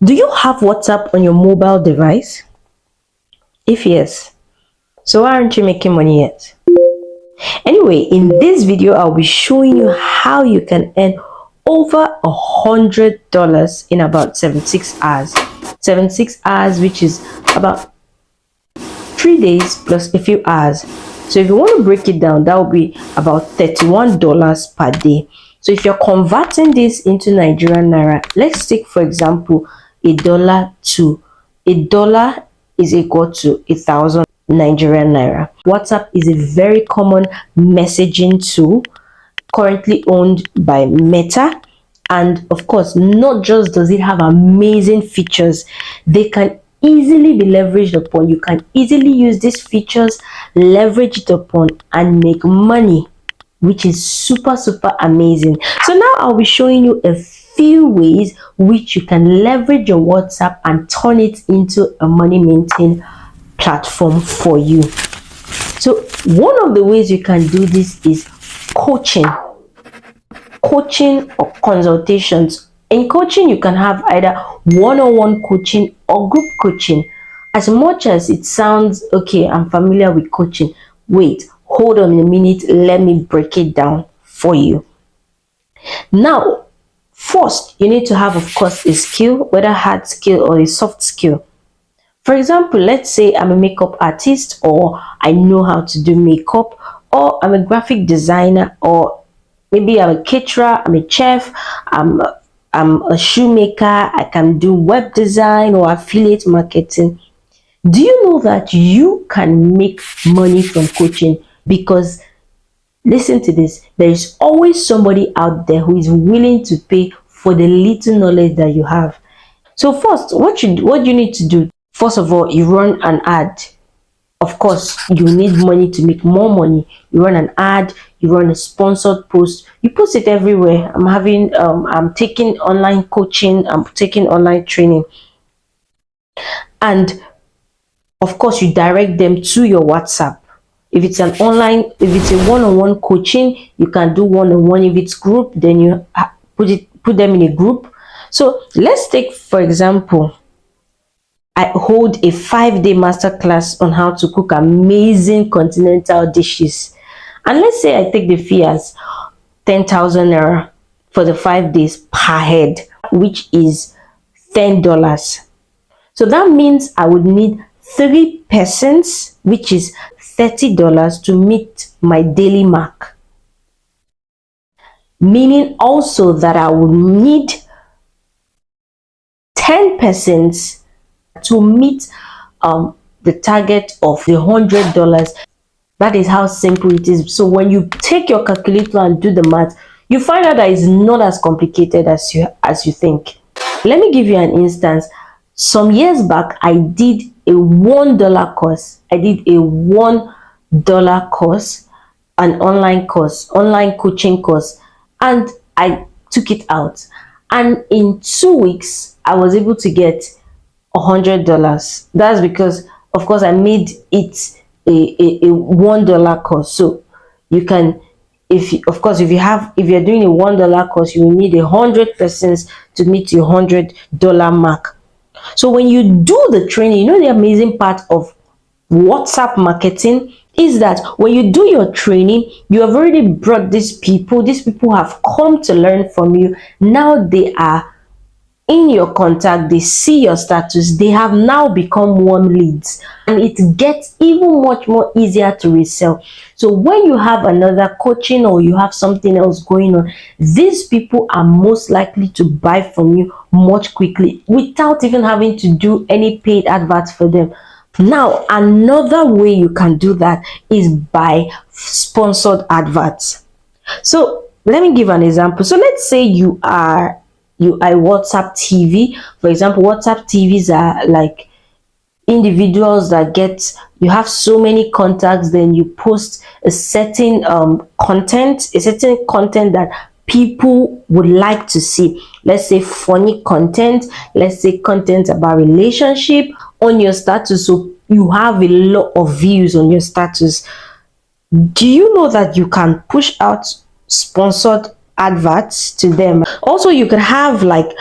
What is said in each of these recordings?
Do you have WhatsApp on your mobile device? If yes, so why aren't you making money yet? Anyway, in this video, I'll be showing you how you can earn over $100 in about 76 hours. 76 hours, which is about 3 days plus a few hours. So if you want to break it down, that will be about $31 per day. So if you're converting this into Nigerian naira, let's take for example a dollar is equal to 1,000 Nigerian naira. WhatsApp is a very common messaging tool currently owned by Meta. And of course, not just does it have amazing features, they can easily be leveraged upon. You can easily use these features, leverage it upon, and make money, which is super amazing. So now I'll be showing you a few ways which you can leverage your WhatsApp and turn it into a money making platform for you. So one of the ways you can do this is coaching or consultations. In coaching, you can have either one-on-one coaching or group coaching. As much as it sounds okay, I'm familiar with coaching, wait, hold on a minute, let me break it down for you. Now, first, you need to have, of course, a skill, whether hard skill or a soft skill. For example, let's say I'm a makeup artist, or I know how to do makeup, or I'm a graphic designer, or maybe I'm a caterer, I'm a chef, I'm a shoemaker, I can do web design or affiliate marketing. Do you know that you can make money from coaching? Because listen to this, there is always somebody out there who is willing to pay for the little knowledge that you have. So first, what you need to do, first of all, you run an ad. Of course, you need money to make more money. You run an ad, you run a sponsored post, you post it everywhere. I'm taking online coaching, I'm taking online training. And of course, you direct them to your WhatsApp. If it's an online, if it's a one-on-one coaching, you can do one-on-one. If it's group, then you put them in a group. So let's take, for example, I hold a 5-day masterclass on how to cook amazing continental dishes. And let's say I take the fee as 10,000 naira for the 5 days per head, which is $10. So that means I would need 3 persons, which is $30 to meet my daily mark. Meaning also that I would need 10 persons to meet the target of the $100. That is how simple it is. So when you take your calculator and do the math, you find out that it's not as complicated as you think. Let me give you an instance. Some years back, I did a $1 course. I did a $1 course, an online course, online coaching course, and I took it out. And in 2 weeks, I was able to get $100. That's because, of course, I made it a $1 course. So you can, if you're doing a $1 course, you will need 100 persons to meet your $100 mark. So when you do the training, you know, the amazing part of WhatsApp marketing is that when you do your training, you have already brought these people have come to learn from you. Now they are in your contact, they see your status, they have now become warm leads, and it gets even much more easier to resell. So when you have another coaching or you have something else going on, these people are most likely to buy from you much quickly without even having to do any paid adverts for them. Now, another way you can do that is by sponsored adverts. So let me give an example. So let's say you are WhatsApp TV. For example, WhatsApp TVs are like individuals that you have so many contacts, then you post a certain content that people would like to see. Let's say funny content, let's say content about relationship on your status, so you have a lot of views on your status. Do you know that you can push out sponsored adverts to them? Also, you can have like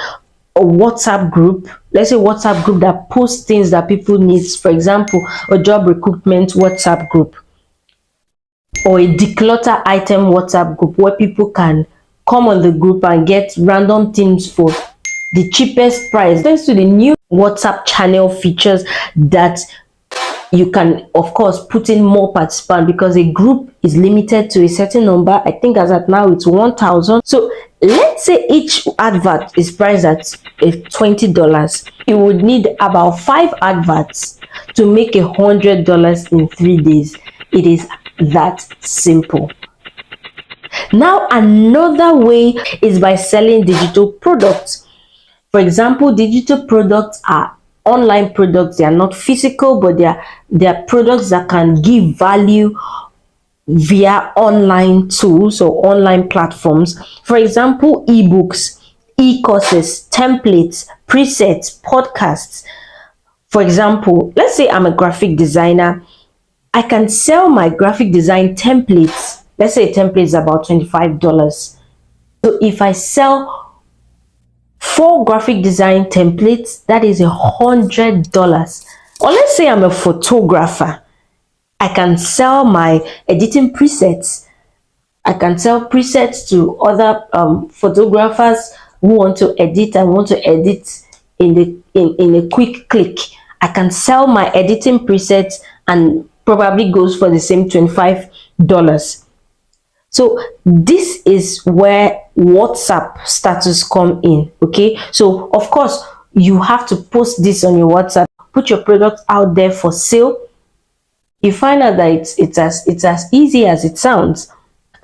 a WhatsApp group, let's say WhatsApp group that posts things that people need, for example, a job recruitment WhatsApp group, or a declutter item WhatsApp group where people can come on the group and get random things for the cheapest price. Thanks to the new WhatsApp channel features that you can of course put in more participants, because a group is limited to a certain number. I think as at now it's 1,000. So let's say each advert is priced at $20. You would need about 5 adverts to make $100 in 3 days. It is that simple. Now another way is by selling digital products. For example, digital products are online products. They are not physical, but they are products that can give value via online tools or online platforms. For example, ebooks, e-courses, templates, presets, podcasts. For example, let's say I'm a graphic designer. I can sell my graphic design templates. Let's say a template is about $25. So if I sell 4 graphic design templates, that is $100. Or let's say I'm a photographer. I can sell my editing presets. I can sell presets to other photographers who want to edit and want to edit in a quick click. I can sell my editing presets and probably goes for the same $25. So this is where WhatsApp status come in. Okay, so of course you have to post this on your WhatsApp, put your product out there for sale. You find out that it's as easy as it sounds,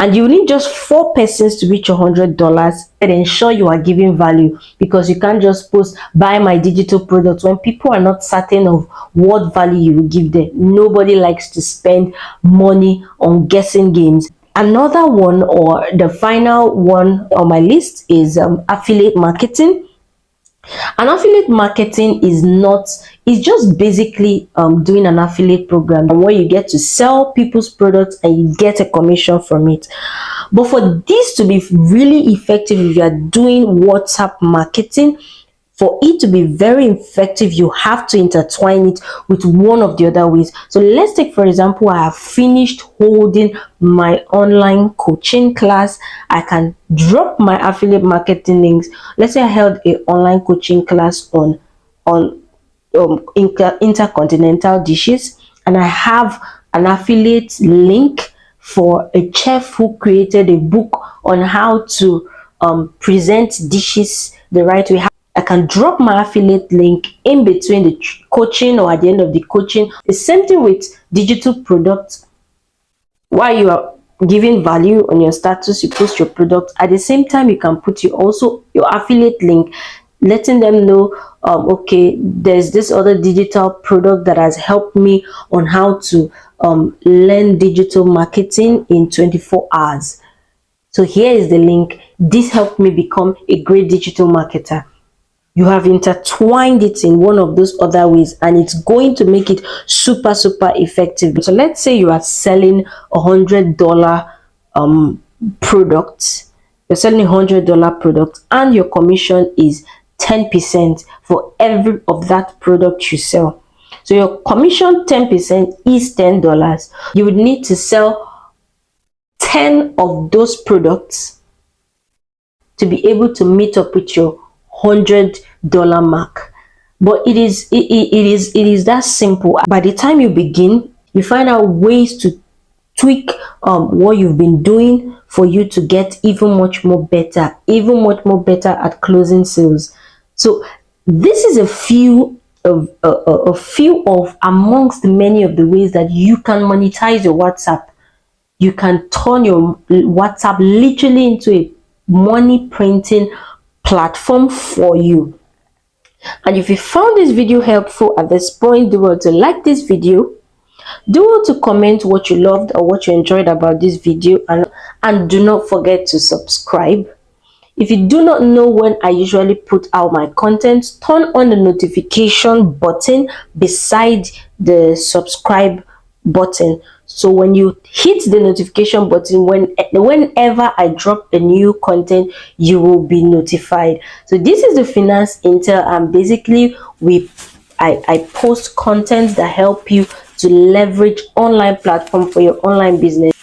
and you need just 4 persons to reach $100 and ensure you are giving value, because you can't just post buy my digital product when people are not certain of what value you will give them. Nobody likes to spend money on guessing games. Another one, or the final one on my list, is affiliate marketing. And affiliate marketing is just basically doing an affiliate program where you get to sell people's products and you get a commission from it. But for this to be really effective, if you are doing WhatsApp marketing, for it to be very effective, you have to intertwine it with one of the other ways. So let's take, for example, I have finished holding my online coaching class. I can drop my affiliate marketing links. Let's say I held an online coaching class on intercontinental dishes, and I have an affiliate link for a chef who created a book on how to present dishes the right way. I can drop my affiliate link in between the coaching or at the end of the coaching. The same thing with digital products. While you are giving value on your status, you post your product. At the same time, you can put your affiliate link, letting them know, okay, there's this other digital product that has helped me on how to learn digital marketing in 24 hours. So here is the link. This helped me become a great digital marketer. You have intertwined it in one of those other ways, and it's going to make it super effective. So let's say you are selling $100 product. You're selling $100 product, and your commission is 10% for every of that product you sell. So your commission 10% is $10. You would need to sell 10 of those products to be able to meet up with your $100 mark. But it is that simple. By the time you begin, you find out ways to tweak what you've been doing for you to get even much more better at closing sales. So this is a few of amongst many of the ways that you can monetize your WhatsApp. You can turn your WhatsApp literally into a money printing platform for you. And if you found this video helpful at this point, do want to like this video, do want to comment what you loved or what you enjoyed about this video, and do not forget to subscribe. If you do not know when I usually put out my content, turn on the notification button beside the subscribe button So when you hit the notification button, whenever I drop a new content, you will be notified. So this is the finance intel, and basically I post content that help you to leverage online platform for your online business.